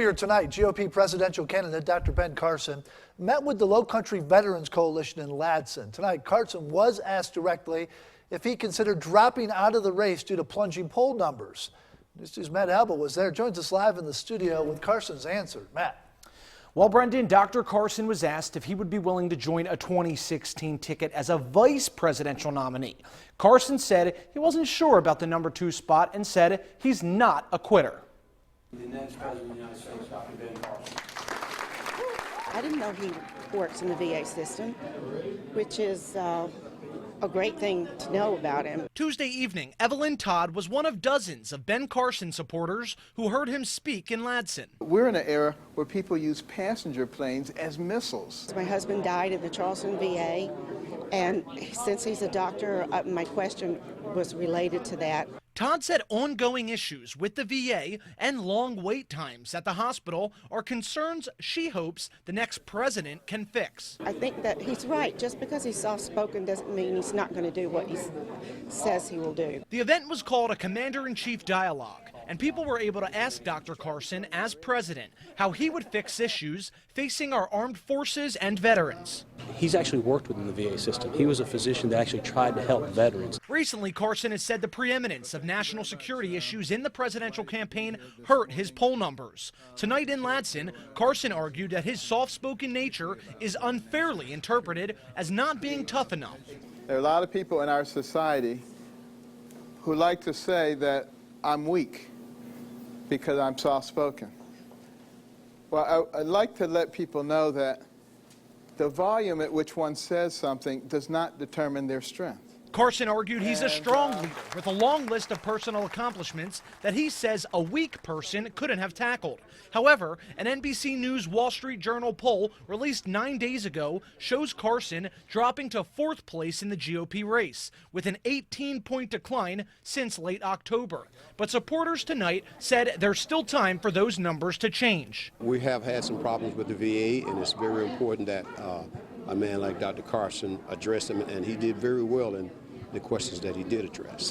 Earlier tonight, GOP presidential candidate Dr. Ben Carson met with the Low Country Veterans Coalition in Ladson. Tonight, Carson was asked directly if he considered dropping out of the race due to plunging poll numbers. News 2's Matt Alba was there, joins us live in the studio with Carson's answer. Matt. Well, Brendan, Dr. Carson was asked if he would be willing to join a 2016 ticket as a vice presidential nominee. Carson said he wasn't sure about the number 2 spot and said he's not a quitter. The next president of the United States, Dr. Ben Carson. I didn't know he works in the VA system, which is a great thing to know about him. Tuesday evening, Evelyn Todd was one of dozens of Ben Carson supporters who heard him speak in Ladson. We're in an era where people use passenger planes as missiles. My husband died at the Charleston VA, and since he's a doctor, my question was related to that. Todd said ongoing issues with the VA and long wait times at the hospital are concerns she hopes the next president can fix. I think that he's right. Just because he's soft-spoken doesn't mean he's not going to do what he says he will do. The event was called a Commander-in-Chief Dialogue, and people were able to ask Dr. Carson, as president, how he would fix issues facing our armed forces and veterans. He's actually worked within the VA system. He was a physician that actually tried to help veterans. Recently, Carson has said the preeminence of national security issues in the presidential campaign hurt his poll numbers. Tonight in Ladson, Carson argued that his soft-spoken nature is unfairly interpreted as not being tough enough. There are a lot of people in our society who like to say that I'm weak because I'm soft-spoken. Well, I'd like to let people know that the volume at which one says something does not determine their strength. Carson argued he's a strong leader with a long list of personal accomplishments that he says a weak person couldn't have tackled. However, an NBC News Wall Street Journal poll released 9 days ago shows Carson dropping to 4th place in the GOP race, with an 18-point decline since late October. But supporters tonight said there's still time for those numbers to change. We have had some problems with the VA, and it's very important that a man like Dr. Carson addressed them, and he did very well in the questions that he did address.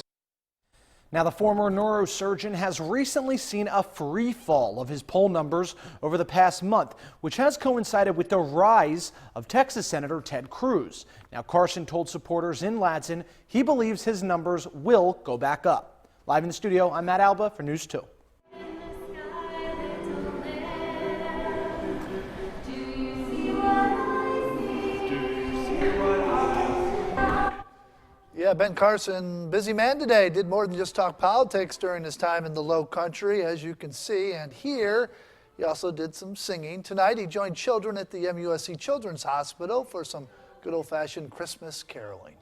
Now, the former neurosurgeon has recently seen a free fall of his poll numbers over the past month, which has coincided with the rise of Texas Senator Ted Cruz. Now, Carson told supporters in Ladson he believes his numbers will go back up. Live in the studio, I'm Matt Alba for News 2. Yeah, Ben Carson, busy man today, did more than just talk politics during his time in the Low Country, as you can see. And here, he also did some singing. Tonight, he joined children at the MUSC Children's Hospital for some good old-fashioned Christmas caroling.